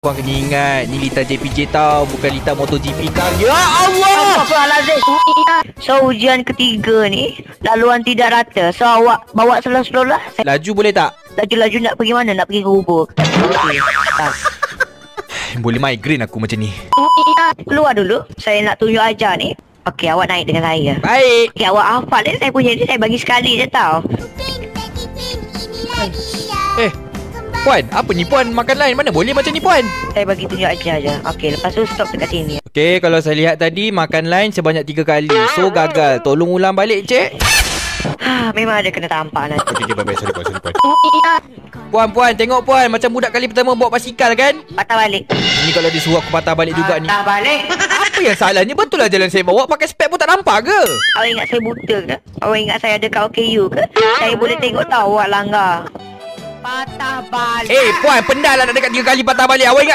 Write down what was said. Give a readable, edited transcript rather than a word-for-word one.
Puan kena ingat, ni Lita JPJ tau, bukan Lita MotoGP tau. Ya Allah! Astagfirullahaladzim. So ujian ketiga ni laluan tidak rata. So awak bawa slow-slow lah. Laju boleh tak? Laju-laju nak pergi mana? Nak pergi ke Ubur? Okay. Boleh migraine aku macam ni. Keluar dulu. Saya nak tunjuk ajar ni. Okey, awak naik dengan saya. Baik. Okey, awak hafal ni. Saya punya ni saya bagi sekali je tau. Puan, apa ni Puan? Makan lain mana boleh macam ni Puan? Saya bagi tunjuk ajar je. Okey, lepas tu stop dekat sini. Okey, kalau saya lihat tadi makan lain sebanyak 3 kali. So gagal. Tolong ulang balik, Cik. Memang ada kena tampak nanti. Okey, bye-bye. Sorry Puan. Puan, tengok Puan. Macam budak kali pertama bawa basikal kan? Patah balik. Ni kalau dia suruh aku patah balik juga ni. Patah balik? Apa yang salahnya? Betul lah jalan saya bawa. Pakai spek pun tak nampak ke? Awak ingat saya buta ke? Awak ingat saya ada kat OKU ke? Saya boleh tengok tahu awak langgar. Patah balik. Puan, pendal lah nak dekat 3 kali patah balik. Awak ingat